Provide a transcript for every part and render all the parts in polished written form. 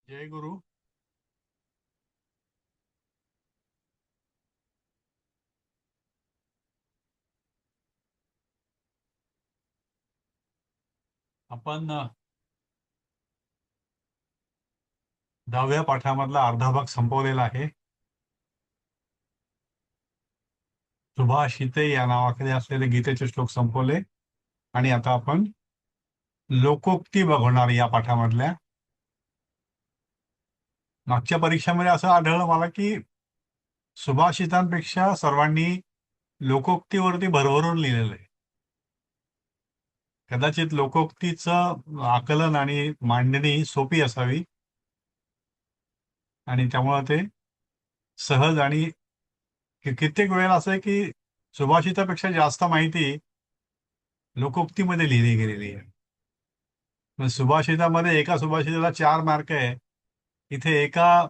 जय गुरु. आपण 10व्या पाठामधला अर्धा भाग संपवलेला आहे. सुभाषिते या नावाखाली असलेले गीतेचे श्लोक संपवले आणि आता आपण लोकोक्ती बघणार या पाठामधल्या. मागच्या परीक्षेमध्ये असं आढळलं मला की सुभाषितांपेक्षा सर्वांनी लोकोक्तीवरती भरभरून लिहिलेलं आहे. कदाचित लोकोक्तीचं आकलन आणि मांडणी सोपी असावी आणि त्यामुळे ते सहज आणि कित्येक वेळेला असं आहे की सुभाषितापेक्षा जास्त माहिती लोकोक्तीमध्ये लिहिली गेलेली आहे. मग सुभाषितामध्ये एका सुभाषिताला 4 मार्क आहे, इथे एका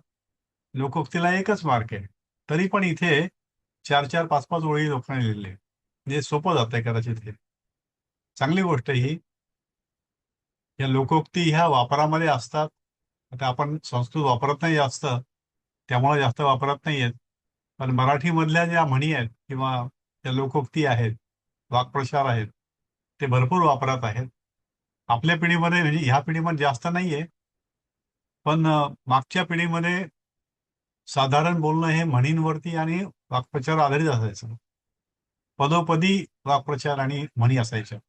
लोकोक्तीला 1च मार्क आहे. तरी पण इथे 4-4, 5-5 ओळी लोकांनी लिहिले. म्हणजे सोपं जातंय कदाचित हे. चांगली गोष्ट आहे ही. या लोकोक्ती ह्या वापरामध्ये असतात. आता आपण संस्कृत वापरत नाही जास्त, त्यामुळे जास्त वापरत नाही आहेत. पण मराठीमधल्या ज्या म्हणी आहेत किंवा त्या लोकोक्ती आहेत, वाक्प्रचार आहेत, ते भरपूर वापरात आहेत. आपल्या पिढीमध्ये म्हणजे ह्या पिढीमध्ये जास्त नाहीये, पण मागच्या पिढीमध्ये साधारण बोलणं हे म्हणींवरती आणि वाक्प्रचार आधारित असायचं. पदोपदी वाक्प्रचार आणि म्हणी असायच्या.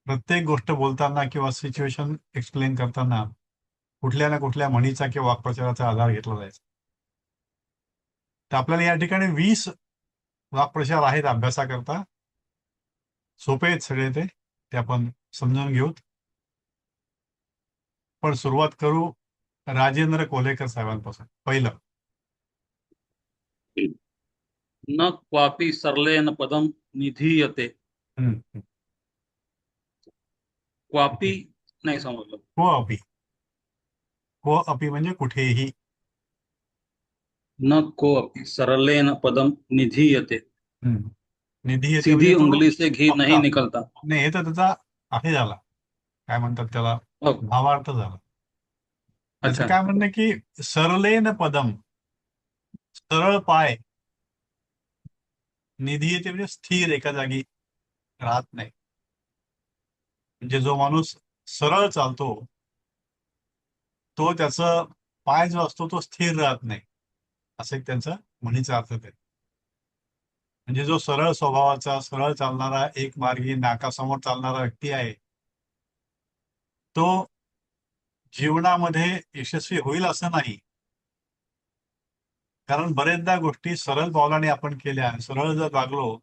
प्रत्येक गोष्ट बोलताना किंवा सिच्युएशन एक्सप्लेन करताना कुठल्या ना कुठल्या म्हणीचा किंवा वाक्प्रचाराचा आधार घेतला जायचा. तर आपल्याला या ठिकाणी 20 वाक्प्रचार आहेत अभ्यासाकरता. सोपे आहेत सगळे ते आपण समजून घेऊत. पण सुरुवात करू राजेंद्र कोलेकर साहेबांपासून. पहिलं, न क्वापि सरलेन पदम निधीयते. हम्म, क्वापि नाही समजलं. को अपी. को अपी म्हणजे कुठेही. न कोपि सरलेन पदम निधीयते. निधी येते म्हणजे सीधी तो उंगली से घी नहीं पक्का. निकलता. नाही, हे तर त्याचा आहे झाला, काय म्हणतात त्याला, ओ, भावार्थ झाला. त्याचं अच्छा. काय म्हणणं आहे की सरलेन पदम, सरळ पाय, निधी येते म्हणजे स्थिर एका जागी राहत नाही. म्हणजे जो माणूस सरळ चालतो तो त्याचा पाय जो असतो तो स्थिर राहत नाही, असं एक त्यांचं म्हणीचा अर्थ आहे. म्हणजे जो सरळ स्वभावाचा, सरळ चालणारा, एक मार्गी नाकासमोर चालणारा व्यक्ती आहे, तो जीवनामध्ये यशस्वी होईल असं नाही. कारण बरेचदा गोष्टी सरळ पावलाने आपण केल्या, सरळ जर वागलो,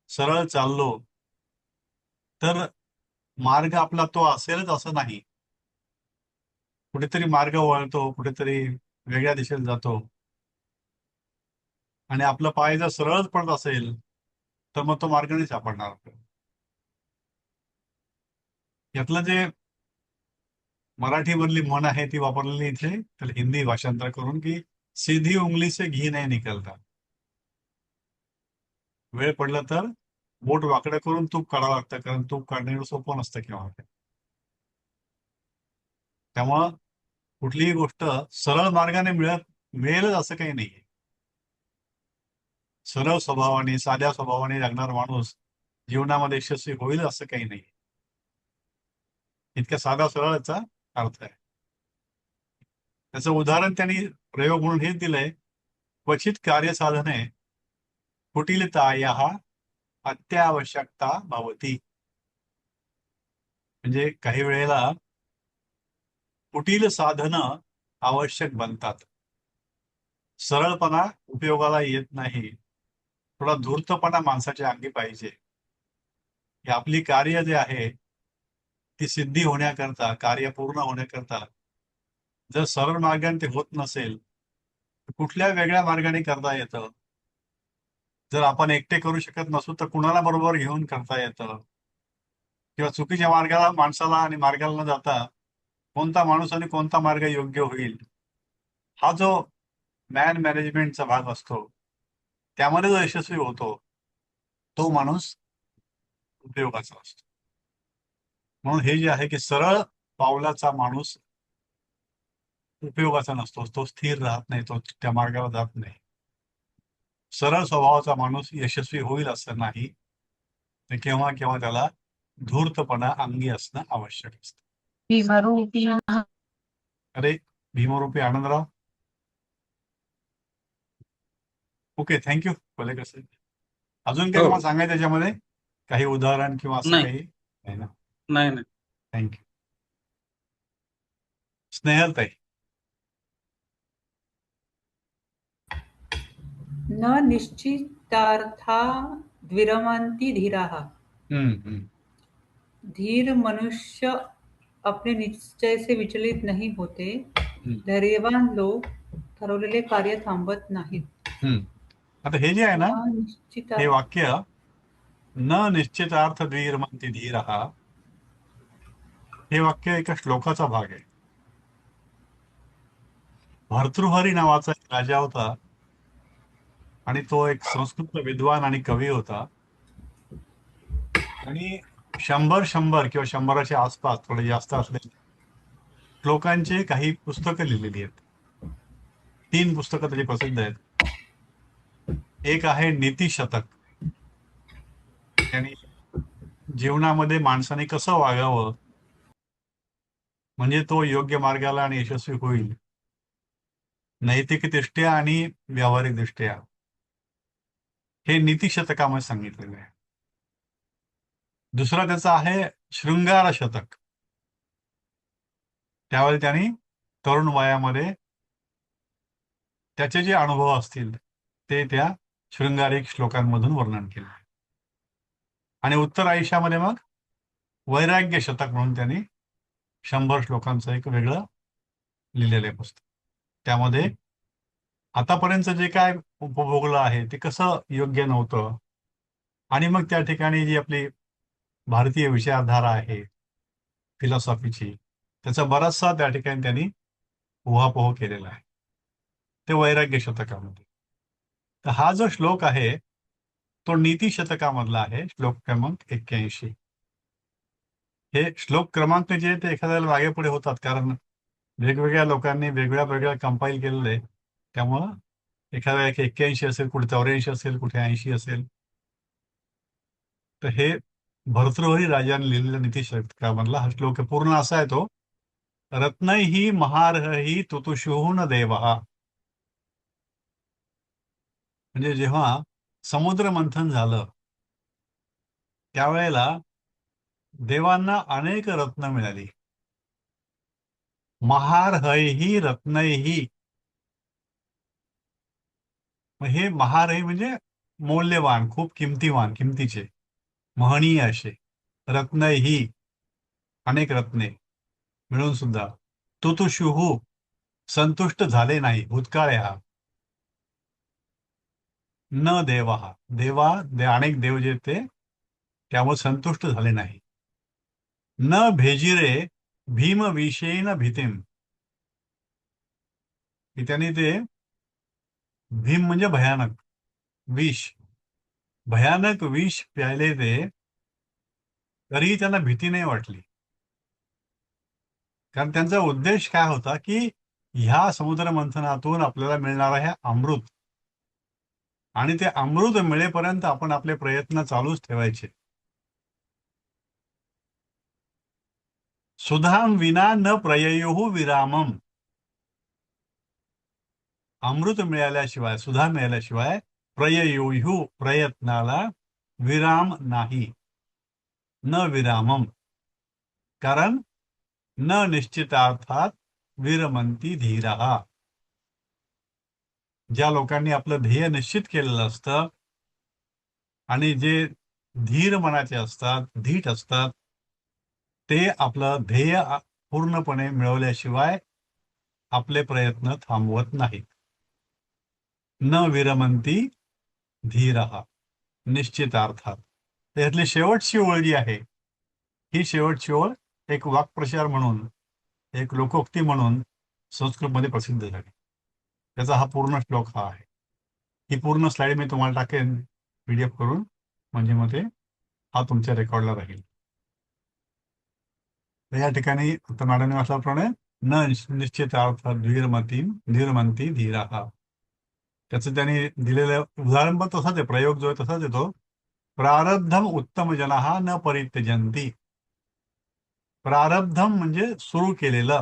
सरळ चाललो, तर मार्ग आपला तो असेलच असं नाही. कुठेतरी मार्ग वळतो, कुठेतरी वेगळ्या दिशेला जातो. आणि आपला पाय जर सरळच पडत असेल तर मग तो मार्ग नाही सापडणार आपल्याला. यातलं जे मराठीमधली म्हण आहे ती वापरलेली इथे, तर हिंदी भाषांतर करून की सीधी उंगली से घी नाही निकलता. वेळ पडलं तर बोट वाकडं करून तूप काढावं लागतं, कारण तूप काढणं एवढं सोपं नसतं केव्हा. त्यामुळं कुठलीही गोष्ट सरळ मार्गाने मिळेलच असं काही नाही. सरळ स्वभावाने, साध्या स्वभावाने जगणारा माणूस जीवनामध्ये यशस्वी होईल असं काही नाही. इतक्या साधा सरळचा अर्थ आहे. त्याचं उदाहरण त्यांनी प्रयोग म्हणून हेच दिलंय, क्वचित कार्यसाधने कुटिलतायाः अत्यावश्यकता भवती. म्हणजे काही वेळेला कुटील साधनं आवश्यक बनतात. सरळपणा उपयोगाला येत नाही. थोडा धूर्तपणा माणसाच्या अंगी पाहिजे. ही आपली कार्य जे आहे ती सिद्धी होण्याकरता, कार्य पूर्ण होण्याकरता जर सरळ मार्गाने ते होत नसेल तर कुठल्या वेगळ्या मार्गाने करता येतं. जर आपण एकटे करू शकत नसू तर कुणाला बरोबर घेऊन करता येतं. किंवा चुकीच्या मार्गाला माणसाला आणि मार्गाला न जाता कोणता माणूस आणि कोणता मार्ग योग्य होईल, हा जो मॅन मॅनेजमेंटचा भाग असतो, त्यामध्ये जो यशस्वी होतो तो माणूस उपयोगाचा असतो. म्हणून हे जे आहे की सरळ पावलाचा माणूस उपयोगाचा नसतो, तो स्थिर राहत नाही, तो त्या मार्गाला जात नाही. सरळ स्वभावाचा माणूस यशस्वी होईल असं नाही, तर केव्हा केव्हा त्याला धूर्तपणा अंगी असणं आवश्यक असतं. भीमरूपी अरे, भीमरूपी आनंदराव, ओके, थँक्यू. भले कसं अजून काही हो. तुम्हाला सांगायचं त्याच्यामध्ये काही उदाहरण किंवा असं नाही. काही नाही ना? नाही नाही. थँक्यू. स्नेहलताई. न निश्चितार्था द्विरमन्ति धीराः। हम्म. धीर मनुष्य अपने निश्चय से विचलित नहीं होते. हम्म. धैर्यवान लोक ठरवलेले कार्य थांबत नाहीत. हम्म. आता हे जे आहे ना, न निश्चिता हे वाक्य न निश्चितार्थ द्विरमंती धीरः, हे वाक्य एका श्लोकाचा भाग आहे. भर्तृहरी नावाचा एक राजा होता आणि तो एक संस्कृत विद्वान आणि कवी होता. आणि 100 किंवा 100च्या आसपास थोडे जास्त असलेले श्लोकांचे काही पुस्तकं लिहिलेली आहेत. 3 पुस्तकं त्याची प्रसिद्ध आहेत. एक आहे नीतिशतक, आणि जीवनामध्ये माणसाने कसं वागावं म्हणजे तो योग्य मार्गाला आणि यशस्वी होईल, नैतिकदृष्ट्या आणि व्यावहारिकदृष्ट्या, हे नीतिशतकामध्ये सांगितलेलं आहे. दुसरा त्याचा आहे शृंगार शतक. त्यावेळी त्यांनी तरुण वयामध्ये त्याचे जे अनुभव असतील ते त्या शृंगारिक श्लोकांमधून वर्णन केले. आणि उत्तर आयुष्यामध्ये मग वैराग्य शतक म्हणून त्यांनी 100 श्लोकांचं एक वेगळं लिहिलेलं आहे पुस्तक. त्यामध्ये आतापर्यंत जे काय उपभोगलं आहे ते कसं योग्य नव्हतं, आणि मग त्या ठिकाणी जी आपली भारतीय विचारधारा आहे फिलॉसॉफीची, त्याचा बराचसा त्या ठिकाणी त्यांनी उहापोह केलेला आहे, ते वैराग्य शतकामध्ये. तर हा जो श्लोक आहे तो नीती शतकामधला आहे, श्लोक क्रमांक 81. हे श्लोक क्रमांक जे ते एखाद्याला मागे पुढे होतात, कारण वेगवेगळ्या लोकांनी वेगळ्या वेगळ्या कंपाईल केलेलं आहे. त्यामुळं एखाद्या 81 असेल, कुठे 84 असेल, कुठे 80 असेल. तर हे भर्तृहरी राजाने लिहिलेला नीती शतकामधला हा श्लोक आहे. पूर्ण असा आहे तो: रत्नैहि महार्हहि तुतुशुः देवः. म्हणजे जेव्हा समुद्र मंथन झालं त्यावेळेला देवांना अनेक रत्न मिळाली. महार्हैहि रत्नैहि, मग हे महारही म्हणजे मौल्यवान, खूप किमतीवान, किमतीचे, महनीय असे. रत्नैहि, अनेक रत्ने मिळून सुद्धा तुतुशुः, संतुष्ट झाले नाही, भूतकाळ आहे हा. न देवः, अनेक देव जे ते त्यामुळे संतुष्ट झाले नाही. न भेजिरे भीम विषेन भीतीम, की त्यांनी ते भीम म्हणजे भयानक विष, भयानक विष प्यायले ते, तरीही त्यांना भीती नाही वाटली. कारण त्यांचा उद्देश काय होता की ह्या समुद्र मंथनातून आपल्याला मिळणारा हे अमृत, आणि ते अमृत मिळेपर्यंत आपण आपले प्रयत्न चालूच ठेवायचे. सुधाम विना न प्रययुः विरामम, अमृत मिळाल्याशिवाय, सुधा मिळाल्याशिवाय प्रययुः, प्रयत्नाला विराम नाही. न विरामम, कारण न निश्चितार्थात विरमंती धीरः. ज्या लोकांनी आपलं ध्येय निश्चित केलेलं असतं आणि जे धीर मनाचे असतात, धीट असतात, ते आपलं ध्येय पूर्णपणे मिळवल्याशिवाय आपले प्रयत्न थांबवत नाहीत. न विरमंती धीरः, निश्चितार्थात. त्यातली शेवटची ओळ जी आहे, ही शेवटची ओळ एक वाक्प्रचार म्हणून, एक लोकोक्ती म्हणून संस्कृतमध्ये प्रसिद्ध झाली. त्याचा हा पूर्ण श्लोक हा आहे. ही पूर्ण स्लाइड मी तुम्हाला टाकेन PDF करून, म्हणजे मग ते हा तुमच्या रेकॉर्डला राहील. तर या ठिकाणी आता मॅडमने वाचल्याप्रमाणे न निश्चितार्थ धीरमती धीराः. त्याचं त्यांनी दिलेलं उदाहरण पण तसाच आहे, प्रयोग जो आहे तसाच येतो. प्रारब्धम उत्तम जनाः न परित्यजन्ति. प्रारब्धम म्हणजे सुरू केलेलं,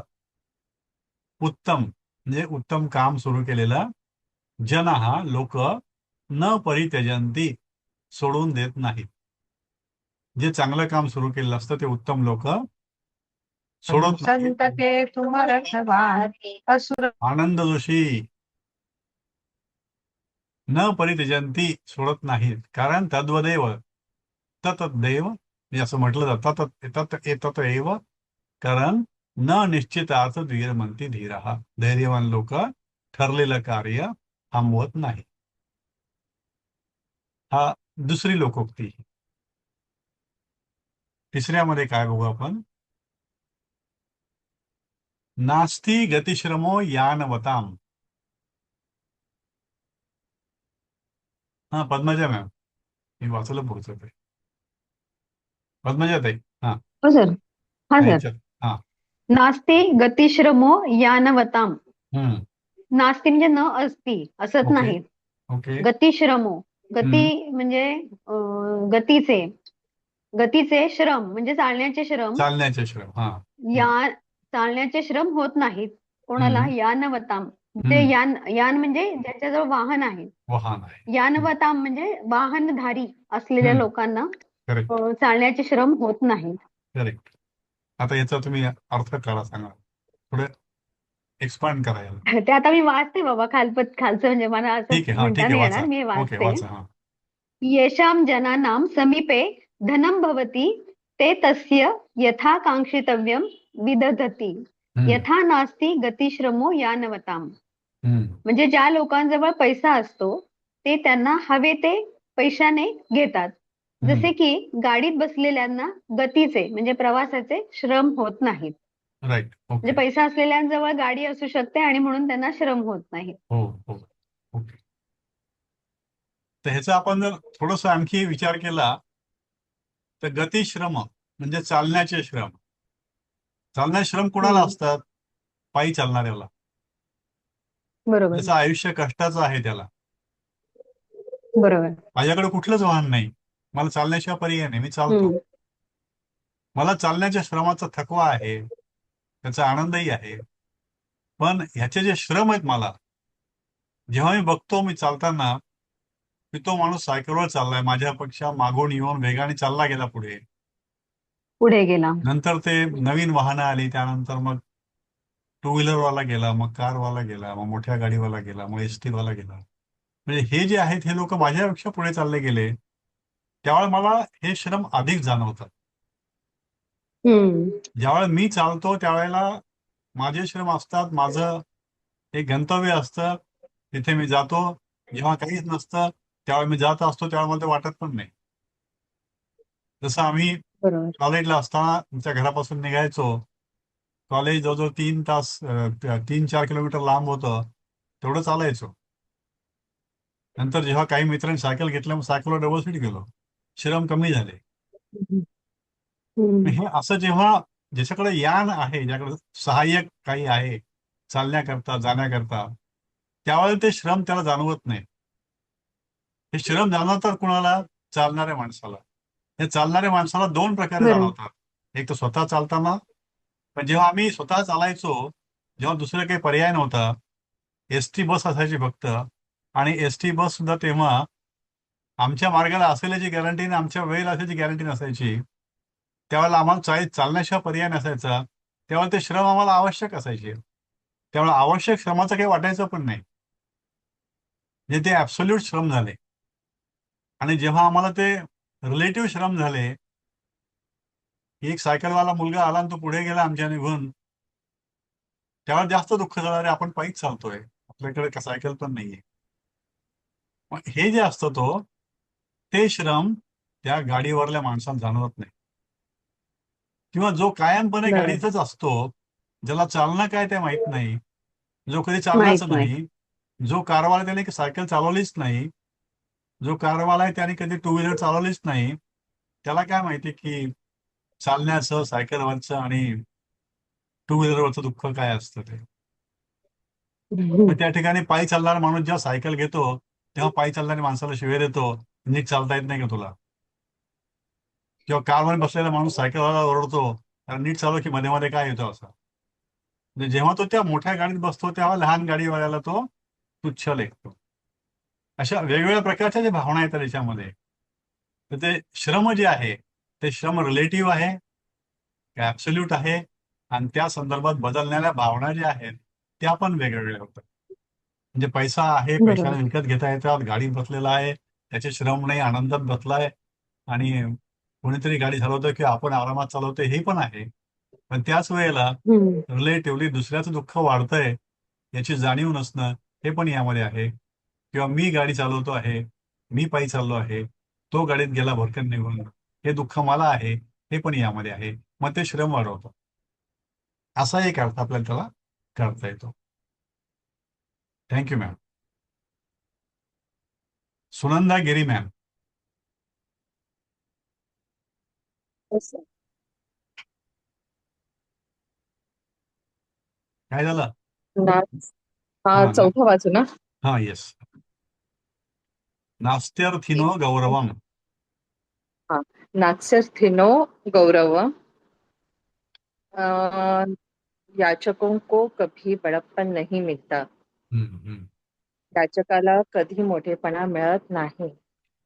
उत्तम म्हणजे उत्तम काम सुरू केलेलं, जनाः लोक, न परित्यजन्ति सोडून देत नाहीत. जे चांगलं काम सुरू केलेलं असतं ते उत्तम लोक सोडत नाहीत. संत के तुम रखवार असुर आनंद जोशी, न परित्यजन्ति सोडत नाहीत, कारण तद्वदेव ततदेव म्हणजे असं म्हटलं जातं, तत एव, कारण न निश्चितार्थ धीरमंती धीरः. धैर्यवान लोक ठरलेलं कार्य थांबवत नाही. हा दुसरी लोकोक्ती. तिसऱ्यामध्ये काय बघू आपण. नास्ति गतिश्रमो यानवताम. हा, पद्मजा मॅम, मी वाचलं पुढचं ते. पद्मजा ताई. हा, हो सर. हा सर. ह्याच्यात. हा. नास्ति गतिश्रमो यानवताम. हम्म. नास्ति म्हणजे न असती, असत ओके. नाही. ओके. गतिश्रमो, गती म्हणजे गतीचे, गतीचे श्रम म्हणजे चालण्याचे श्रम. चालण्याचे श्रम. हा. या चालण्याचे श्रम होत नाहीत कोणाला. हम्म. यानवताम ते हम्म. यान म्हणजे ज्याच्याजवळ वाहन आहे. वाहन आहे. यानवताम म्हणजे वाहनधारी असलेल्या हम्म. लोकांना करेक्ट. चालण्याचे श्रम होत नाहीत. करेक्ट. आता याचा तुम्ही अर्थ काढा, सांगा, थोडं एक्सपांड करा याला. ते आता मी वाचते बाबा, खालचं म्हणजे मला असं ठीक आहे. हा, ठीक म्हणता आहे, नाही वाचा. येणार, मी ओके, वाचते. वाचा. हा. येषां जनानां समीपे धनं भवति ते तस्य यथा काङ्क्षितव्यं विदधति हम्म. यथा नास्ति गतिश्रमो यानवताम्. हम्म. म्हणजे ज्या लोकांजवळ पैसा असतो ते त्यांना हवे ते पैशाने घेतात. जसे की गाडीत बसलेल्यांना गतीचे म्हणजे प्रवासाचे श्रम होत नाहीत. राईट. म्हणजे ओके. पैसा असलेल्यांजवळ गाडी असू शकते आणि म्हणून त्यांना श्रम होत नाही. हो, हो. ओके. तर ह्याचा आपण जर थोडस आणखी विचार केला तर गतिश्रम म्हणजे चालण्याचे श्रम. चालण्याचे श्रम कुणाला असतात? पायी चालणाऱ्याला. बरोबर ज्याचं आयुष्य कष्टाचं आहे त्याला. बरोबर. माझ्याकडे कुठलंच वाहन नाही, मला चालण्याशिवाय पर्याय नाही, मी चालतो. हम्म. मला चालण्याच्या श्रमाचा थकवा आहे, त्याचा आनंदही आहे. पण ह्याचे जे श्रम आहेत मला, जेव्हा मी बघतो मी चालताना की तो माणूस सायकलवर चाललाय, माझ्यापेक्षा मागून येऊन वेगाने चालला गेला पुढे. पुढे गेला. नंतर ते नवीन वाहनं आली, त्यानंतर मग टू व्हीलरवाला गेला, मग कारवाला गेला, मग मोठ्या गाडीवाला गेला, मग एसटी वाला गेला. म्हणजे हे जे आहेत हे लोक माझ्यापेक्षा पुढे चालले गेले, त्यावेळेला मला हे श्रम अधिक जाणवतात. ज्यावेळेला मी चालतो त्यावेळेला माझे श्रम असतात, माझं एक गंतव्य असतं, तिथे मी जातो. जेव्हा काहीच नसतं त्यावेळेला मी जात असतो, त्यावेळेला मला ते वाटत पण नाही. जसं आम्ही बरोबर. कॉलेजला असताना आमच्या घरापासून निघायचो, कॉलेज जवळजवळ 3 तास 3-4 किलोमीटर लांब होतं, तेवढं चालायचो. नंतर जेव्हा काही मित्रांनी सायकल घेतल्या, मग सायकलवर डबल सीट गेलो, श्रम कमी झाले. हे असं जेव्हा ज्याच्याकडे यान आहे, ज्याकडे सहाय्यक काही आहे चालण्याकरता जाण्याकरता, त्यावेळेला ते श्रम त्याला जाणवत नाही. हे श्रम जाणवतात कुणाला? चालणाऱ्या माणसाला. हे चालणाऱ्या माणसाला 2 प्रकारे बरोबर. जाणवतात. एक तर स्वतः चालताना, पण जेव्हा आम्ही स्वतः चालायचो, जेव्हा दुसरा काही पर्याय नव्हता, एसटी बस असायची फक्त, आणि एसटी बस सुद्धा तेव्हा आमच्या मार्गाला असेल याची गॅरंटी आणि आमच्या वेळेला असायची गॅरंटी नसायची. त्यावेळेला आम्हाला चालण्याशिवाय पर्याय नसायचा. त्यावेळेला ते श्रम आम्हाला आवश्यक असायचे. त्यावेळेला आवश्यक श्रमाचं काही वाटायचं पण नाही, म्हणजे ते ॲब्सोल्यूट श्रम झाले. आणि जेव्हा आम्हाला ते रिलेटिव्ह श्रम झाले, की एक सायकलवाला मुलगा आला आणि तो पुढे गेला आमच्या निघून, त्यावेळेला जास्त दुःख झालं, अरे आपण पायीच चालतोय, आपल्याकडे सायकल पण नाहीये. मग हे जे असतं ते श्रम त्या गाडीवरल्या माणसाला जाणवत नाही. किंवा जो कायमपणे बरोबर. गाडीतच असतो, ज्याला चालणं काय ते माहित नाही, जो कधी माहित चाललाच नाही. नाही, जो कारवाला त्याने सायकल चालवलीच नाही, जो कारवाला आहे त्याने कधी टू व्हीलर चालवलीच नाही, त्याला काय माहिती की चालण्याचं, सायकलवरचं आणि टू व्हीलरवरचं दुःख काय असतं ते. मग त्या ठिकाणी पायी चालणारा माणूस जेव्हा सायकल घेतो तेव्हा पायी चालणाऱ्या माणसाला शिव्या देतो, नीट चालता येत नाही का तुला. किंवा कारमध्ये बसलेला माणूस सायकलवाला ओरडतो, "अरे नीट चालव की मध्ये मध्ये काय येतो असं." म्हणजे जेव्हा तो त्या मोठ्या गाडीत बसतो तेव्हा लहान गाडीवाल्याला तो तुच्छ लेखतो. अशा वेगवेगळ्या प्रकारच्या ज्या भावना येतात त्याच्यामध्ये. तर ते श्रम जे आहे ते श्रम रिलेटिव्ह आहे, ऍब्सोल्यूट आहे, आणि त्या संदर्भात बदलणाऱ्या भावना ज्या आहेत त्या पण वेगवेगळ्या होतात. म्हणजे पैसा आहे, बरोबर. पैशाने विकत घेता येतात, गाडीत बसलेला आहे, त्याचे श्रम नाही, आनंदात बसलाय, आणि कोणीतरी गाडी चालवतोय किंवा आपण आरामात चालवतोय हे पण आहे. पण त्याच वेळेला हम्म. रिलेटिव्हली दुसऱ्याचं दुःख वाढतंय याची जाणीव नसणं हे पण यामध्ये आहे. किंवा मी गाडी चालवतो आहे, मी पायी चाललो आहे, तो गाडीत गेला भरकन निघून, हे दुःख मला आहे, हे पण यामध्ये आहे. मग ते श्रम वाढवतं. असा एक अर्थ आपल्याला त्याला करता येतो. Thank you ma'am. Sunanda Giri ma'am, असं. काय झालं? नाच हा हा ना. चौथा वाचू ना. हा, येस. नास्त्यर्थिनो गौरवम. हा. नास्त्यर्थिनो गौरव, याचकों को कभी बड़प्पन नहीं मिलता. हम्म, हम्म. याचकाला कधी मोठेपणा मिळत नाही.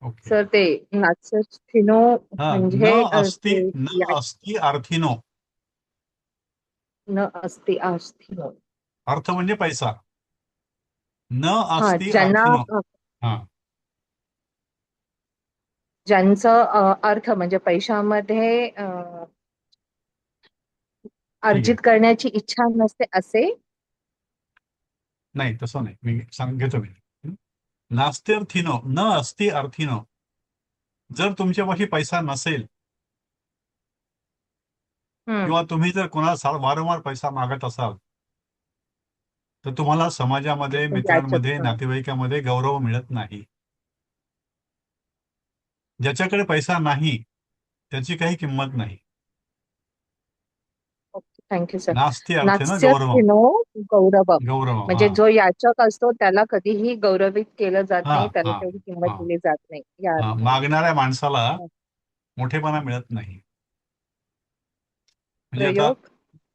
ओके. सर ते नास्त्यर्थिनो हा, म्हणजे न अस्ति अर्थिनो. न अस्ति अर्थिनो. अर्थ म्हणजे पैसा. न हा, अस्ति ज्यांना अर्थिनो. हा, ज्यांचं अर्थ म्हणजे पैशामध्ये ठीक आहे. अर्जित करण्याची इच्छा नसते असे. नाही, तसं नाही, मी घेतो मी. नास्त्यर्थिनो न अस्ति अर्थिनो. जर तुमच्यापाशी पैसा नसेल हम्म. किंवा तुम्ही जर कोणाला वारंवार पैसा मागत असाल तर तुम्हाला समाजामध्ये, मित्रांमध्ये, याचक. नातेवाईकामध्ये गौरव मिळत नाही. ज्याच्याकडे पैसा नाही त्याची काही किंमत नाही. Thank you sir. नास्ति अर्थिनो गौरवम. नास्त्यर्थिनो गौरव गौरवम, म्हणजे हा. जो याचक असतो त्याला कधीही गौरवित केलं जात हा, नाही, त्याला हा, तेवढी किंमत हा, दिली जात नाही या हा. अर्थाने. मागणाऱ्या माणसाला मोठेपणा मिळत नाही. म्हणजे आता, प्रयोग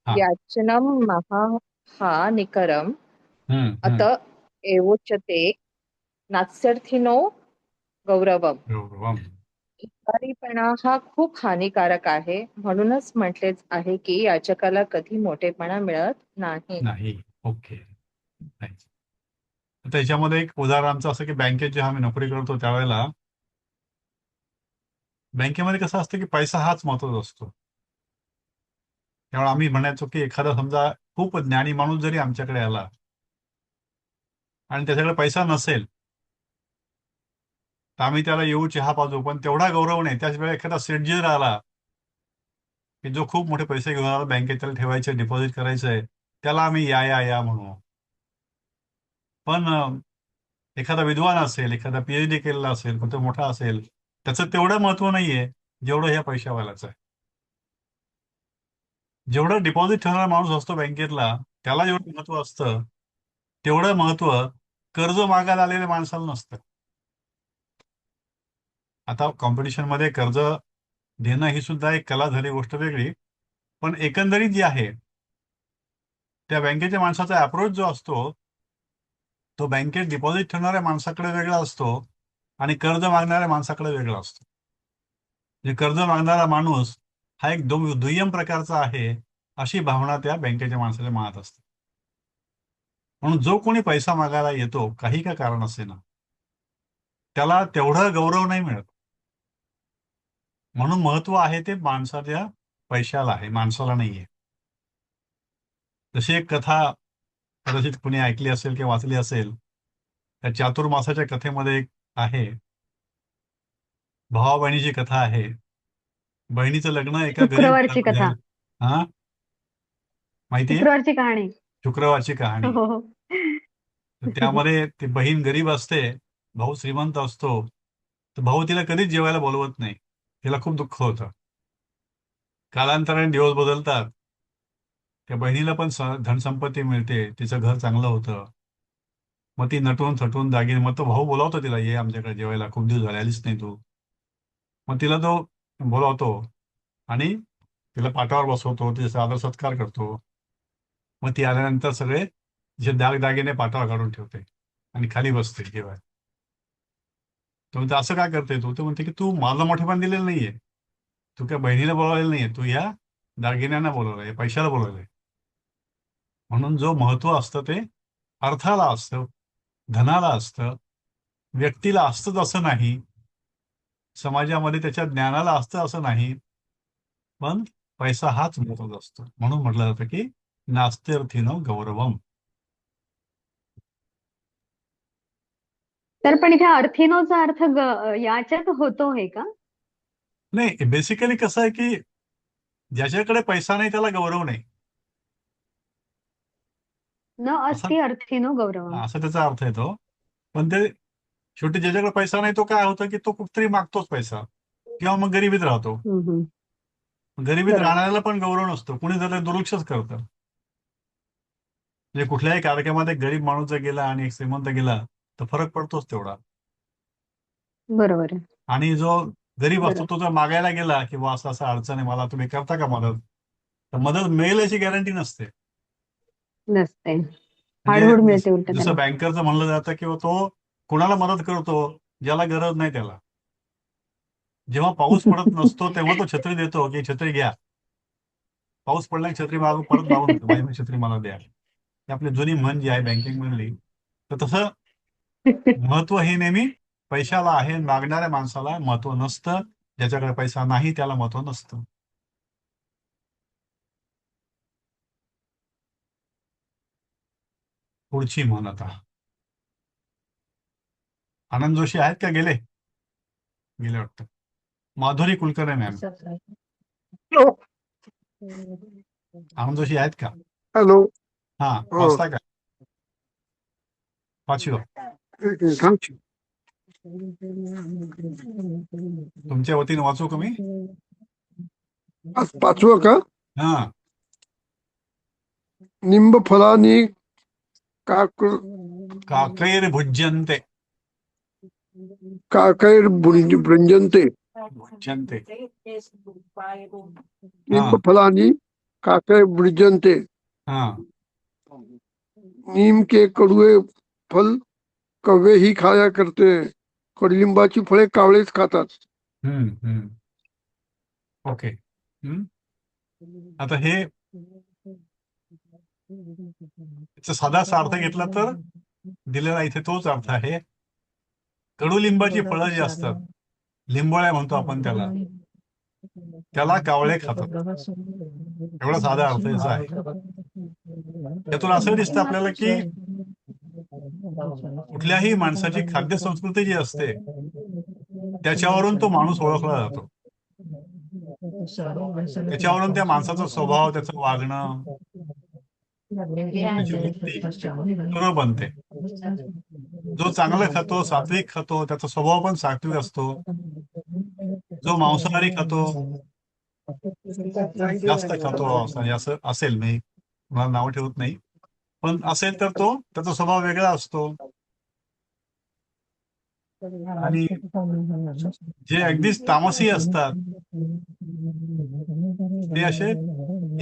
हा. याचनम महा हा निकरम हम्म, अत हम्म. एवोच्यते नास्त्यर्थिनो गौरवम. गौरवम. भिकारीपणा हा खूप हानिकारक आहे, म्हणूनच म्हटलेच आहे की याचकाला कधी मोठेपणा मिळत नाही. नाही. ओके. Thanks. आता याच्यामध्ये एक उदाहरण आमचं असं की बँकेत जेव्हा आम्ही नोकरी करतो त्यावेळेला बँकेमध्ये कसं असतं की पैसा हाच महत्वाचा असतो. त्यामुळे आम्ही म्हणायचो की एखादा समजा खूप ज्ञानी माणूस जरी आमच्याकडे आला आणि त्याच्याकडे पैसा नसेल तर आम्ही त्याला येऊ, चहा पाजू, पण तेवढा गौरव नाही. त्याच वेळेला एखादा सेठ जर आला की जो खूप मोठे पैसे घेऊन आला, बँकेत त्याला ठेवायचे, डिपॉझिट करायचंय, त्याला आम्ही या या या म्हणू. पण एखादा विद्वान असेल, एखादा PhD केलेला असेल, पण तो मोठा असेल, त्याचं तेवढं महत्व नाहीये जेवढं ह्या पैशावाल्याचं आहे. जेवढं डिपॉझिट ठेवणारा माणूस असतो बँकेतला त्याला जेवढं महत्व असतं तेवढं महत्व कर्ज मागायला आलेल्या माणसाला नसतं. आता कॉम्पिटिशनमध्ये कर्ज देणं ही सुद्धा एक कला झाली, गोष्ट वेगळी. पण एकंदरीत जी आहे त्या बँकेच्या माणसाचा अप्रोच जो असतो तो बँकेत डिपॉझिट ठेवणाऱ्या माणसाकडे वेगळा असतो आणि कर्ज मागणाऱ्या माणसाकडे वेगळा असतो. म्हणजे कर्ज मागणारा माणूस हा एक दुय्यम प्रकारचा आहे अशी भावना त्या बँकेच्या माणसाच्या मनात असते. म्हणून जो कोणी पैसा मागायला येतो काही का कारण असेना त्याला तेवढा गौरव नाही मिळत. म्हणून महत्व आहे ते माणसाच्या पैशाला आहे, माणसाला नाहीये. जशी एक कथा कदाचित कुणी ऐकली असेल किंवा वाचली असेल. त्या चातुर्मासाच्या कथेमध्ये एक आहे, भावा बहिणीची कथा आहे. बहिणीचं लग्न एका गरीब शुक्रवारची कथा. हा, माहितीये, शुक्रवारची कहाणी. शुक्रवारची हो, कहाणी. हो, हो. तर त्यामध्ये ती बहीण गरीब असते, भाऊ श्रीमंत असतो. तर भाऊ तिला कधीच जेवायला बोलवत नाही. तिला खूप दुःख होतं. कालांतराने दिवस बदलतात त्या बहिणीला पण धनसंपत्ती मिळते, तिचं घर चांगलं होतं. मग ती नटून थटून दागिने, मग तो भाऊ बोलावतो तिला, ये आमच्याकडे जेवायला, खूप दिवस झाले आलीच नाही तू. मग तिला तो बोलावतो आणि तिला पाठावर बसवतो, तिचा आदर सत्कार करतो. मग ती आल्यानंतर सगळे जे दागिने पाठावर काढून ठेवते आणि खाली बसते जेवायला. तो म्हणते असं काय करते तू? तो म्हणते की तू मला मोठेपण दिलेलं नाहीये, तू काय बहिणीला बोलावलेलं नाहीये, तू ह्या दागिन्यांना बोलवलंय, पैशाला बोलवलंय. म्हणून जो महत्व असतं ते अर्थाला असतं, धनाला असतं, व्यक्तीला असतंच असं नाही, समाजामध्ये त्याच्या ज्ञानाला असतं असं नाही, पण पैसा हाच महत्वाचा असतो. म्हणून म्हटलं जातं की नास्ति अर्थीनो गौरवम. तर पण इथे अर्थीनोचा अर्थ याच्यात होतो हे का? नाही, बेसिकली कसं आहे की ज्याच्याकडे पैसा नाही त्याला गौरव नाही, न असा अस्ति अर्थीनो गौरवम. असा त्याचा अर्थ येतो. पण ते शेवटी ज्याच्याकडे पैसा नाही तो काय होतं की तो कुठतरी मागतोच पैसा, किंवा मग गरिबीत राहतो. हम्म. गरिबीत बरोबर. राहणाऱ्याला पण गौरव नसतो, कुणी जर दुर्लक्षच करतं. म्हणजे कुठल्याही कार्यक्रमात एक गरीब माणूस जर गेला आणि एक श्रीमंत गेला तर फरक पडतोच तेवढा. बरोबर आहे. आणि जो गरीब असतो बरोबर. तो जर मागायला गेला की बा असं असं अडचण आहे, मला तुम्ही करता का मदत, तर मदत मिळेल याची गॅरंटी नसते. नसते. म्हणजे हाडहूड मिळते उलट त्याला. जसं बँकरचं म्हणलं जातं की तो कुणाला मदत करतो, ज्याला गरज नाही त्याला. जेव्हा पाऊस पडत नसतो तेव्हा तो छत्री देतो की छत्री घ्या, पाऊस पडला की छत्री परत मागून येतो, माझी छत्री मला द्या. ही आपली जुनी म्हण जी आहे बँकिंग मधली. तर तसं महत्व हे नेहमी पैशाला आहे, मागणाऱ्या माणसाला महत्व नसतं, ज्याच्याकडे पैसा नाही त्याला महत्व नसतं. पुढची म्हण आता. आनंद जोशी आहेत का? गेले गेले वाटतं. माधुरी कुलकर्णी मॅम. हॅलो. आनंद जोशी आहेत का? हॅलो. हा, हो. वाचता का? वाचिव. एक मिनिट थांब. तुमच्या वतीने वाचू का मी? आज पाचवं का? हा. निंब फलानी काकैर काकैर भुज्यन्ते. भृंजन्ते. भुज्यन्ते. निंब फलानी काकैर भृंजन्ते. हा. नीम के कड़ुए फल कव्वे ही खाया करते हैं, कडुलिंबाची फळे कावळेच खातात. ओके. आता हे साधा असा अर्थ घेतला तर दिलेला इथे तोच अर्थ आहे. कडुलिंबाची फळं जी असतात, लिंबोळ्या म्हणतो आपण त्याला, त्याला कावळे खातात. एवढा साधा अर्थ याचा आहे. यातून असं दिसतं आपल्याला की कुठल्याही माणसाची खाद्य संस्कृती जी असते त्याच्यावरून तो माणूस ओळखला जातो. त्याच्यावरून त्या माणसाचा स्वभाव, त्याचं वागणं, त्याची वृत्ती सर्व बनते. जो चांगलं खातो, सात्विक खातो, त्याचा स्वभाव पण सात्विक असतो. जो मांसाहारी खातो, जास्त खातो, असं असेल, मी मला नाव ठेवत नाही, पण असेल तर तो त्याचा स्वभाव वेगळा असतो. आणि जे अगदीच तामसी असतात ते असे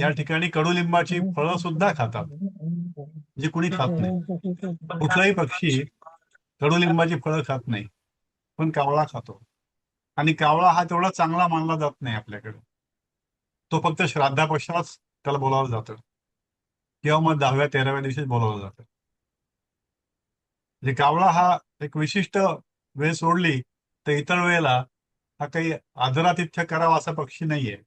या ठिकाणी कडुलिंबाची फळं सुद्धा खातात, जे कुणी खात नाही. कुठलाही पक्षी कडुलिंबाची फळं खात नाही, पण कावळा खातो. आणि कावळा हा तेवढा चांगला मानला जात नाही आपल्याकडे. तो फक्त श्राद्धापश्चातच त्याला बोलावलं जातं, किंवा मग 10व्या 13व्या दिवशीच बोलावलं जातं. म्हणजे कावळा हा एक विशिष्ट वेळ सोडली तर इतर वेळेला हा काही आदरातिथ्य करावा असा पक्षी नाहीये.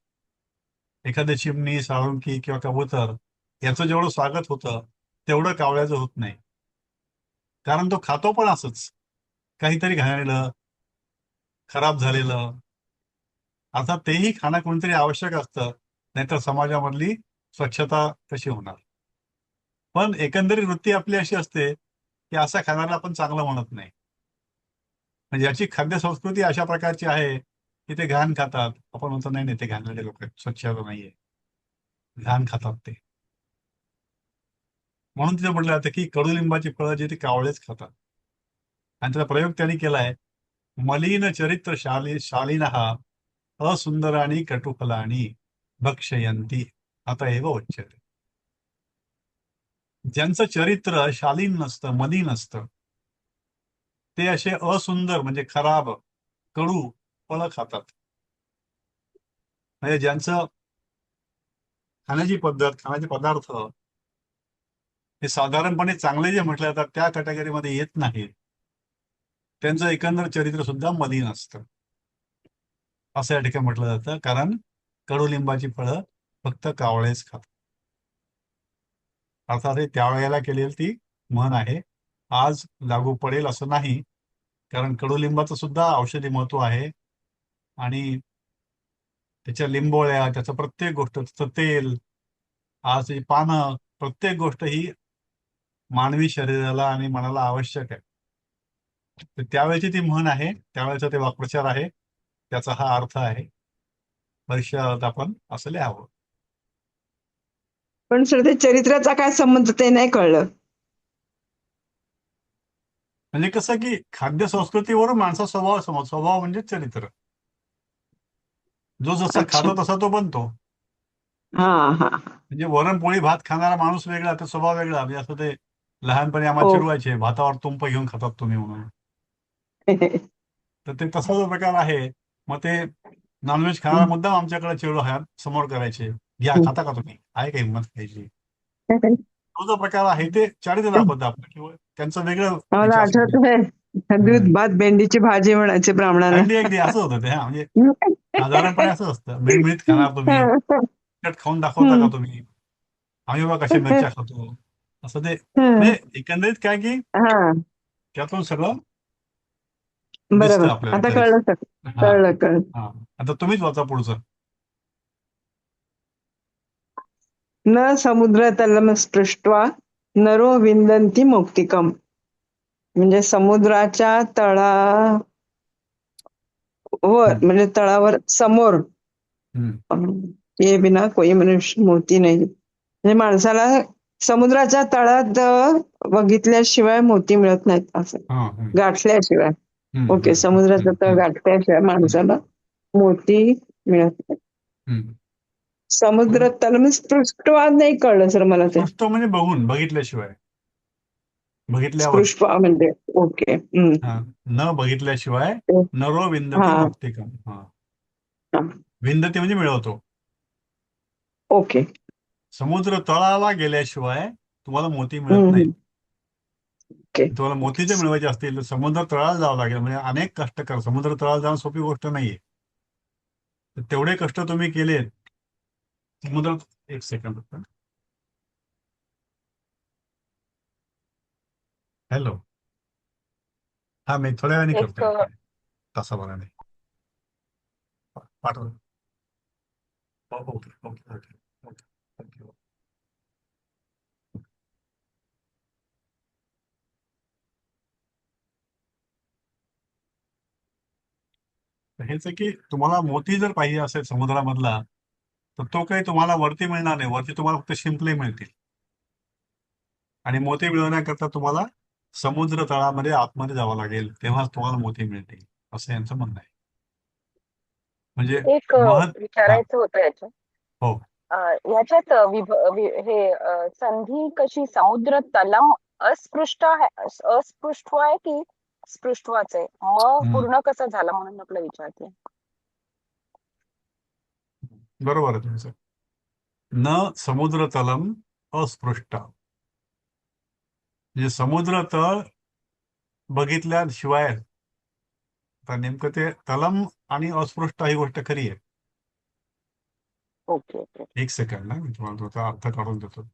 एखाद्या चिमणी, साळुंकी किंवा कबूतर याचं जेवढं स्वागत होतं तेवढं कावळ्याचं होत नाही. कारण तो खातो पण असंच काहीतरी घाणेरडं, खराब झालेलं. अर्थात तेही खाणं कोणतरी आवश्यक असतं, नाहीतर समाजामधली स्वच्छता कशी होणार. पण एकंदरीत वृत्ती आपली अशी असते की असं खाणाऱ्याला आपण चांगलं म्हणत नाही. म्हणजे याची खाद्य संस्कृती अशा प्रकारची आहे की ते घाण खातात. आपण म्हणतो नाही नाही, ते घाणेरडे लोक आहेत, स्वच्छता नाहीये, घाण खातात ते. म्हणून तिथे म्हटलं जातं की कडुलिंबाची फळं जी ती कावळेच खातात. आणि त्याचा प्रयोग त्यांनी केलाय, मलिन चरित्र शालीन हा असुंदराणी कटुफलानी भक्षयंती आता एव उच्यते. ज्यांचं चरित्र शालीन नसतं, मलिन असतं, ते असे असुंदर म्हणजे खराब, कडू फळं खातात. म्हणजे ज्यांचं खाण्याची पद्धत, खाण्याचे पदार्थ हे साधारणपणे चांगले जे म्हटले जातात त्या कॅटेगरीमध्ये येत नाहीत, त्यांचं एकंदर चरित्र सुद्धा मलिन असतं, असं या ठिकाणी म्हटलं जातं. कारण कडुलिंबाची फळं फक्त कावळेच खातात. अर्थात हे त्यावेळेला केलेली ती म्हण आहे, आज लागू पडेल असं नाही. कारण कडुलिंबाचं सुद्धा औषधी महत्व आहे. आणि त्याच्या लिंबोळ्या, त्याचं प्रत्येक गोष्ट, त्याचं तेल, आज ही पानं, प्रत्येक गोष्ट ही मानवी शरीराला आणि मनाला आवश्यक आहे. तर त्यावेळेची ती म्हण आहे, त्यावेळेचा ते वाक्प्रचार आहे, त्याचा हा अर्थ आहे. भविष्यात आपण असं लिहावं. पण सर ते चरित्राचा काय संबंध ते नाही कळलं. म्हणजे कसं की खाद्य संस्कृतीवर माणसा स्वभाव म्हणजे चरित्र. जो जसा अच्छा. खातो तसा तो बनतो. हा हा. म्हणजे वरण पोळी भात खाणारा माणूस वेगळा, तो स्वभाव वेगळा. म्हणजे असं ते लहानपणी आम्हाला ओ. चिडवायचे, भातावर तुंप घेऊन खातात तुम्ही म्हणून. तर ते तसा जो प्रकार आहे, मग ते नॉनव्हेज खाणारा मुद्दाम आमच्याकडे समोर करायचे, घ्या खाता का तुम्ही, आहे का हिंमत खायची. तो जो प्रकार आहे ते चारित्र्य दाखवतं आपलं, किंवा त्यांचं वेगळं मला विचार. आठवत आहे दूध भात भेंडीची भाजी म्हणायचे ब्राह्मणाला. अगदी अगदी असं होतं ते. म्हणजे साधारणपणे असं असतं, मिळमिळीत खाणार तुम्ही, तिखट खाऊन दाखवता का तुम्ही, आम्ही बा कशा मिरच्या खातो, असं ते. म्हणजे एकंदरीत काय की हा त्यातून सगळं दिसतं बरोबर. आपल्याला आता तरी. कळलं सर. हा कळलं. हा आता तुम्हीच वाचा पुढचं. न समुद्रतलम स्पृष्ट्वा नरो विंदन्ति मौक्तिकम. म्हणजे समुद्राच्या तळावर, म्हणजे तळावर समोर ये बिना कोई मनुष्य मोती नाही. म्हणजे माणसाला समुद्राच्या तळात बघितल्याशिवाय मोती मिळत नाहीत असं, गाठल्याशिवाय. ओके, समुद्राचा तळ गाठल्याशिवाय माणसाला मोती मिळत नाही. समुद्र तल स्पृष्ट्वा नाही कळलं सर मला ते. स्पष्ट म्हणजे बघून, बघितल्याशिवाय, बघितल्यावर. स्पृष्ट्वा म्हणजे ओके. न बघितल्याशिवाय नरो विंदती हा मौक्तिकम. विंदती म्हणजे मिळवतो. ओके. समुद्र तळाला गेल्याशिवाय तुम्हाला मोती मिळत नाहीत. तुम्हाला मोती जर मिळवायचे असतील तर समुद्र तळाला जावं लागेल. म्हणजे अनेक कष्ट कर, समुद्र तळाला जाणं सोपी गोष्ट नाहीये. तर तेवढे कष्ट तुम्ही केलेत. समुद्र, एक सेकंड. हॅलो, हा मी थोड्या वेळाने करतो, तासाभराने पाठवतो. Okay okay okay okay thank you. हेच आहे की तुम्हाला मोती जर पाहिजे असेल समुद्रामधला, तर तो काही तुम्हाला वरती मिळणार नाही. वरती तुम्हाला फक्त शिंपले मिळतील. आणि मोती मिळवण्याकरता तुम्हाला समुद्र तळामध्ये आतमध्ये जावं लागेल, तेव्हाच तुम्हाला मोती मिळतील, असं यांचं म्हणणं आहे. म्हणजे एक हा विचारायचं होतं याच्यात. हो. याच्यात संधी कशी, समुद्र तलाव अस्पृष्ट आहे की स्पृष्टवाच आहे, मग पूर्ण कसं झालं म्हणून आपलं विचारते. बरोबर आहे तुमचं. न समुद्र तलम अस्पृष्ट म्हणजे समुद्र तळ बघितल्याशिवाय. तर नेमकं ते तलम आणि अस्पृष्ट ही गोष्ट खरी आहे. Okay okay. एक सेकंड ना, मी तुम्हाला त्याचा अर्थ काढून देतो.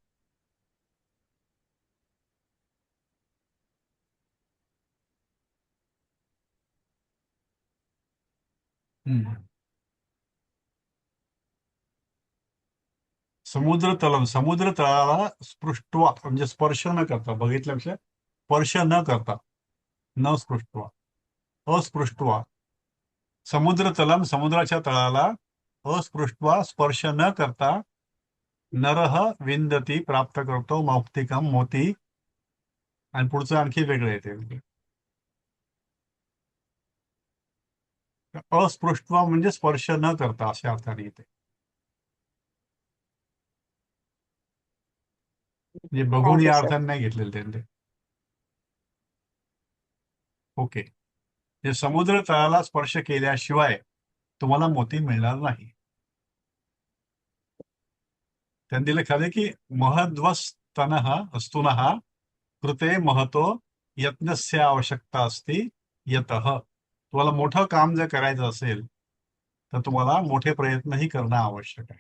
समुद्र तलम, समुद्र तळाला स्पृष्ट्वा म्हणजे स्पर्श न करता, बघितल्यापेक्षा स्पर्श न करता, न स्पृष्ट्वा, अस्पृष्ट्वा. समुद्र तलम, समुद्राच्या तळाला अस्पृष्ट्वा स्पर्श न करता नरह विंदती प्राप्त करतो मौक्तिकम मोती. आणि पुढचं आणखी वेगळं येते. अस्पृष्ट्वा म्हणजे स्पर्श न करता अशा अर्थाने येते. म्हणजे बघून थँक्यू या सर. अर्थाने नाही घेतलेलं त्यांनी. ओके. म्हणजे समुद्र तळाला स्पर्श केल्याशिवाय तुम्हाला मोती मिळणार नाही. त्यांनी दिलं खाली की महद्वस्तनः स्तुनः कृते महतो यत्नस्य आवश्यकता असती यतः. तुम्हाला मोठं काम जर करायचं असेल तर तुम्हाला मोठे प्रयत्नही करणं आवश्यक आहे.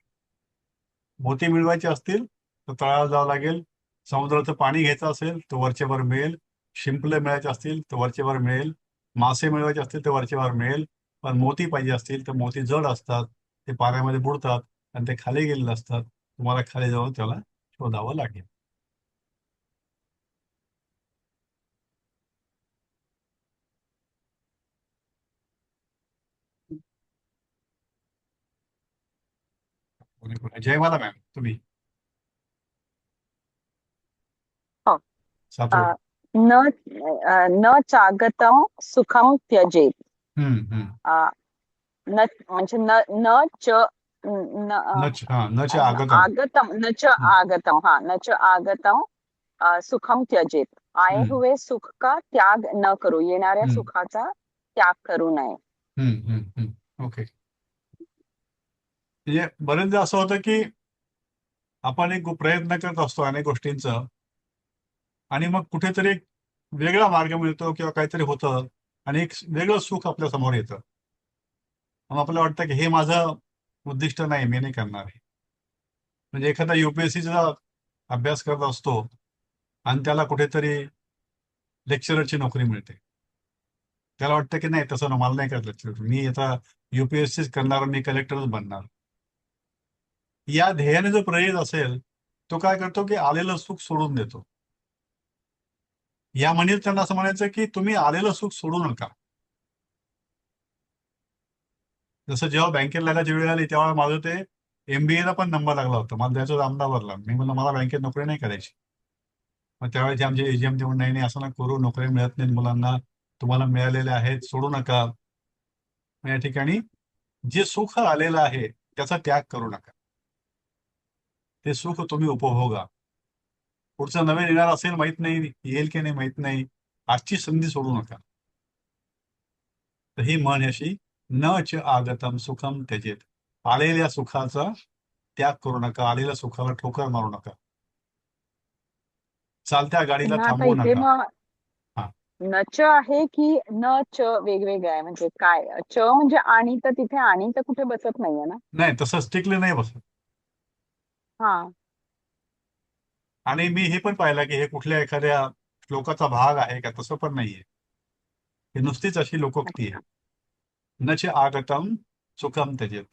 मोती मिळवायचे असतील तर तळाला जावं लागेल. समुद्राचं पाणी घ्यायचं असेल तर वरचेवर मिळेल. शिंपले मिळायचे असतील तर वरचेवर मिळेल. मासे मिळवायचे असतील तर वरचेवर मिळेल. पण मोती पाहिजे असतील तर मोती जड असतात, ते पाण्यामध्ये बुडतात आणि ते खाली गेलेले असतात. तुम्हाला खाली जाऊन त्याला शोधावं लागेल. जयमाला मॅम, तुम्ही हो. सातवं. न न चागतं सुखम त्यजेत. हम्म. न म्हणजे न न च न न च आगतम. आगतम न च आगतम, हा न च आगतम सुखम त्यजेत. आए हुए सुख का त्याग न करू, येणाऱ्या सुखाचा त्याग करू नये. ओके. म्हणजे बरेचदा असं होतं की आपण एक प्रयत्न करत असतो अनेक गोष्टींचं, आणि मग कुठेतरी एक वेगळा मार्ग मिळतो किंवा काहीतरी होतं आणि एक वेगळं सुख आपल्या समोर येतं. मग आपल्याला वाटतं की हे माझं उद्दिष्ट नाही, मी नाही करणार आहे. म्हणजे एखादा UPSCचा अभ्यास करत असतो आणि त्याला कुठेतरी लेक्चररची नोकरी मिळते. त्याला वाटतं की नाही, तसं मला नाही करत लेक्चर, मी आता UPSCच करणार, मी कलेक्टरच बनणार. या ध्येयाने जो प्रेरित असेल तो काय करतो की आलेलं सुख सोडून देतो. या म्हणील त्यांना असं म्हणायचं की तुम्ही आलेलं सुख सोडू नका. जसं जेव्हा बँकेत लागायची वेळ आली तेव्हा माझं ते MBA ला पण नंबर लागला होता. मला द्यायचा अहमदाबादला. मी म्हणलं मला बँकेत नोकरी नाही करायची. मग त्यावेळेस आमचे AGM ते म्हणून नाही असं ना करू, नोकरी मिळत नाही मुलांना, तुम्हाला मिळालेले आहेत, सोडू नका. या ठिकाणी जे सुख आलेलं आहे त्याचा त्याग करू नका. ते सुख तुम्ही उपभोगा. पुढचं नवीन येणार असेल माहित नाही, येईल की नाही माहित नाही. आजची संधी सोडू नका. तर ही म्हण अशी, न च आगतम सुखम त्यजेत. आलेल्या सुखाचा त्याग करू नका, आलेल्या सुखाला ठोकर मारू नका, चालत्या गाडीला पुन्हा आता थांबवू इथे नका. मग हा. न च आहे की न च वेगवेगळं आहे, म्हणजे काय च म्हणजे आणि, तर तिथे आणि तर कुठे बसत नाहीये ना. नाही, तसं स्टिकली नाही बसत. हा. आणि मी हे पण पाहिलं की हे कुठल्या एखाद्या श्लोकाचा भाग आहे का, तसं पण नाहीये. हे नुसतीच अशी लोकोक्ती आहे. न च आगतम सुखम त्यजेत.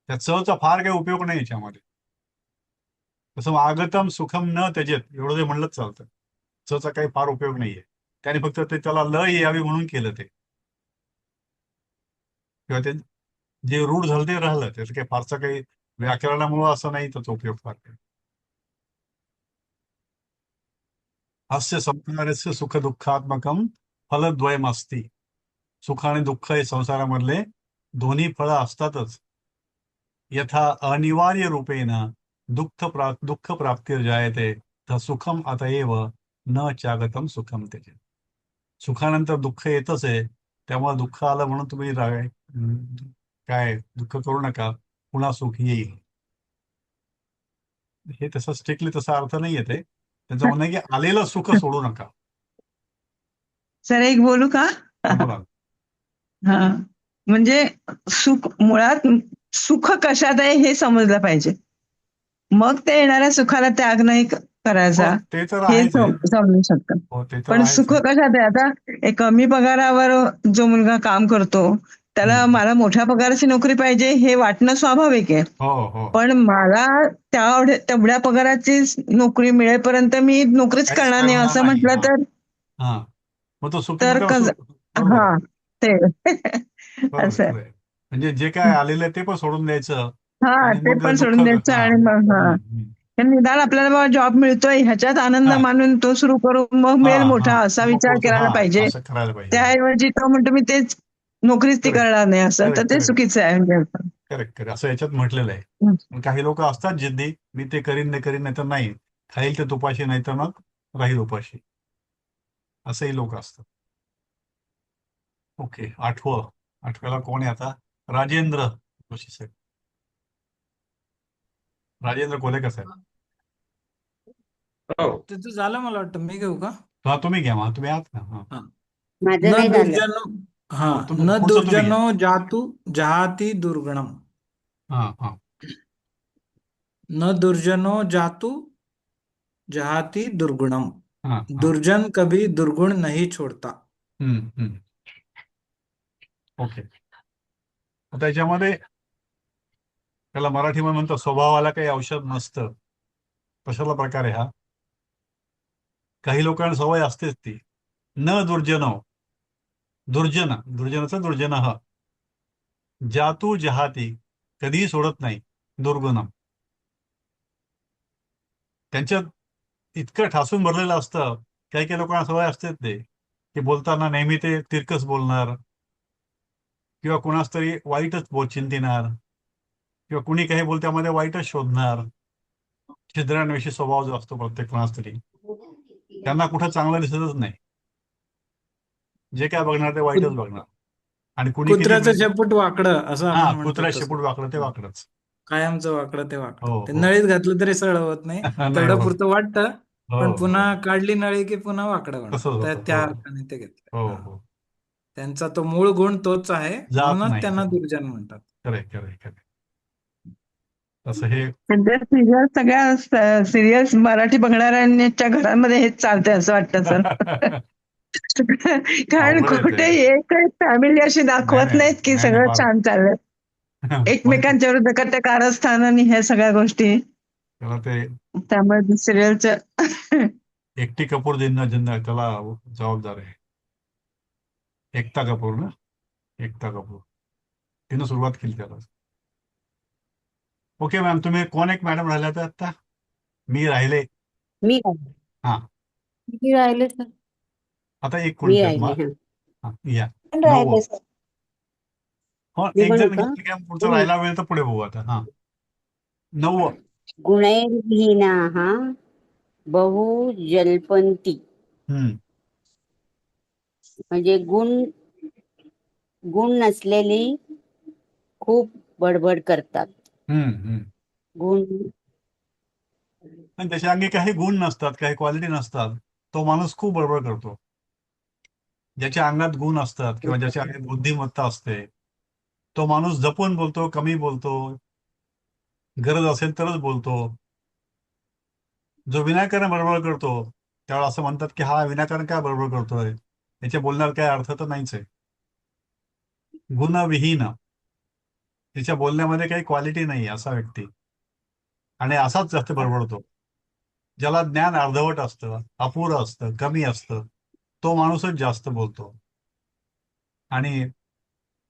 त्या चचा फार काही उपयोग नाही याच्यामध्ये. तसं आगतम सुखम न त्यजेत एवढं जे म्हणलं चालतं. चचा काही फार उपयोग नाहीये. त्याने फक्त ते त्याला ल यावी म्हणून केलं ते, किंवा ते जे रूढ झालं ते राहिलं. त्याचं काही फारसं काही व्याकरणामुळं असं नाही त्याचा उपयोग फार काही. हास्य संसारस्य सुख दुःखात्मकम फलद्वयम असती. सुख आणि दुःख हे संसारामधले दोन्ही फळं असतातच. यथा अनिवार्य रूपेण दुःख प्राप्तिर्जायते तर सुखम अतएव न चागतम सुखम त्यजेत. सुखानंतर दुःख येतच आहे, त्यामुळे दुःख आलं म्हणून तुम्ही काय दुःख करू नका, पुन्हा सुख येईल. हे तसं स्ट्रिक्टली तसा अर्थ नाही येते. त्यांचं म्हणणं आहे की आलेलं सुख सोडू नका. सर एक बोलू का? बोला. हा, म्हणजे सुख मुळात सुख कशात आहे हे समजलं पाहिजे, मग ते येणाऱ्या सुखाला त्याग नाही करायचा, हो, ते तर हे आहेच आहे. समजू शकतं. हो, ते तर पण आहेच सुख आहे. कशात आहे? आता एक कमी पगारावर जो मुलगा काम करतो त्याला मला मोठ्या पगाराची नोकरी पाहिजे हे वाटणं स्वाभाविक आहे. हो. पण मला तेवढ्या पगाराची नोकरी मिळेपर्यंत मी नोकरीच काहीच करणार नाही करणार असं नाही. म्हटलं तर हा. मग तो सुख तर बरोबर हा आहे. ते बरोबर असं आहे. म्हणजे जे काय आलेलं आहे ते पण सोडून द्यायचं आणि ते मग पण दुःख सोडून द्यायचं हा आणि मग निदान आपल्याला बाबा जॉब मिळतोय ह्याच्यात आनंद हा मानून तो सुरू करू मग हा मिळेल हा मोठा असा मग विचार पुढचं करायला पाहिजे. असं करायला पाहिजे. त्याऐवजी तो म्हणतो मी तेच नोकरीच ती करेक्ट करणार नाही असं, तर करेक्ट ते करेक्ट चुकीचं आहे म्हणजे. करेक्ट करेक्ट असं याच्यात म्हटलेलं आहे. पण काही लोक असतात जिद्दी, मी ते करीन नाही तर नाही, खाईल ते तुपाशी नाही तर मग राहील उपाशी, असंही लोक असतात. ओके, आठव्याला कोण आहे आता? राजेंद्र जोशी साहेब. राजेंद्र कोलेकर साहेब. हो. त्याचं झालं मला वाटतं, मी घेऊ का? हा तुम्ही घ्या, मग तुम्ही आहात ना. हा हा. माझं न नाही झालं. दुर्जनो हा हो, न पुढचं तुम्ही घ्या. दुर्जनो जातु जहाती दुर्गणम. हा हा न दुर्जनो जातु जहाती दुर्गुणम. हा हा दुर्जन कभी दुर्गुण नहीं छोड़ता. हम्म. ओके, आता याच्यामध्ये त्याला मराठीमध्ये म्हणतो स्वभावाला काही औषध नसतं, कशाला प्रकार आहे हा? काही लोकांना सवय असतेच ती. न दुर्जनो, दुर्जनाचा दुर्जन हा जातू जहाती, कधीही सोडत नाही, दुर्गुणम. त्यांच्यात इतकं ठासून भरलेलं असतं. काही काही लोकांना सवय असतेच ते की बोलताना नेहमी ते तिरकस बोलणार किंवा कुणास तरी वाईटच चिंतिणार किंवा कुणी काही बोलत्यामध्ये वाईटच शोधणार. छिद्रांविषयी स्वभाव जो असतो प्रत्येक कुणास तरी, त्यांना कुठं चांगलं दिसतच नाही. जे काय बघणार ते वाईटच बघणार. आणि कुणी किती कुत्र्याचं शेपूट वाकडं असं आपण म्हणतो कुत्रा तसं. शेपूट वाकडं ते वाकडंच. कायमचं वाकडं ते वाकडं. हो ते हो नळीत घातलं तरी सरळ होत नाही. नाही तेवढं होत. पुरतं वाटतं, हो पण हो पुन्हा काढली नळी की पुन्हा वाकडं तसंच बनतं. होतं. त्या हो अर्थाने ते घेतलं. हो हा. हो त्यांचा तो मूळ गुण तोच आहे, जात म्हणूनच नाही. त्यांना दुर्जन म्हणतात. करेक्ट. तसं हे सध्या सिरियल सगळ्या सिरियल्स मराठी बघणाऱ्यांच्या घरांमध्ये हेच चालतंय असं वाटतं सर. कारण अवघड आहे ते. कुठे एक फॅमिली अशी दाखवत नाही नाहीत की नाही सगळं फार छान चाललंय. पण एकमेकांच्या विरुद्ध करते कारस्थान आणि ह्या सगळ्या गोष्टी, त्याला ते त्यामुळे सिरियलचं एकटी कपूर जिंदा त्याला जबाबदार आहे. एकता कपूर तिनं सुरुवात केली त्याला. ओके मॅम, तुम्ही कोण एक मॅडम राहिल्या तर आता? मी राहिले. मी हा किती राहिले सर? आता एक मी कोणते राहिले. हा या पण 9. राहिले सर. हो, मी एक म्हणू जण का? घेतलं की पुढचं राहायला वेळ तर पुढे बघू आता. हा 9. गुणैर्हीनाः बहु जल्पन्ति. म्हणजे गुण नसलेली खूप बडबड करतात. गुण पण त्याच्या अंगी काही गुण नसतात, काही क्वालिटी नसतात, तो माणूस खूप बडबड करतो. ज्याच्या अंगात गुण असतात किंवा ज्याच्या अंगात बुद्धिमत्ता असते, तो माणूस जपून बोलतो, कमी बोलतो, गरज असेल तरच बोलतो. जो विनाकारण बडबड करतो त्यावेळेला असं म्हणतात की हा विनाकारण काय बडबड करतोय, याच्या बोलण्यात काय अर्थ तर नाहीच आहे. गुणविहीन, त्याच्या बोलण्यामध्ये काही क्वालिटी नाही असा व्यक्ती, आणि असाच जास्त बडबडतो. ज्याला ज्ञान अर्धवट असतं, अपुरं असतं, कमी असतं, तो माणूसच जास्त बोलतो आणि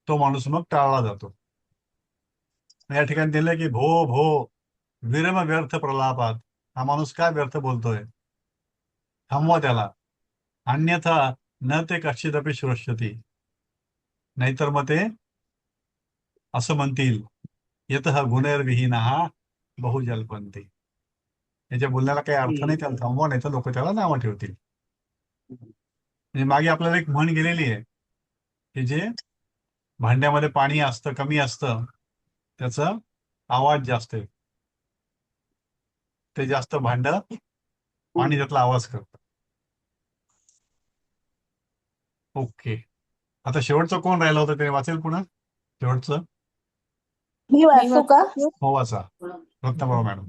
तो माणूस मग टाळला जातो. या ठिकाणी दिलं की भो भो विरम व्यर्थ प्रलापात. हा माणूस काय व्यर्थ बोलतोय, थांबवा त्याला. अन्यथा न ते कश्चिदपि श्रोष्यति, नाहीतर मग ते असं म्हणतील यतः गुणैर्विहीनः बहु जल्पन्ति. याच्या बोलण्याला काही अर्थ नाही, त्याला थांबवा, नाही तर लोक त्याला नावं ठेवतील. म्हणजे मागे आपल्याला एक म्हण गेलेली आहे की जे भांड्यामध्ये पाणी असतं, कमी असतं, त्याचा आवाज जास्त आहे. ते जास्त भांड पाणी त्यातला आवाज करतं. ओके, आता शेवटचं कोण राहिलं होतं ते वाचेल पुन्हा शेवटचं? मी वाचू का? हो वाचा, रत्नाबाई मॅडम.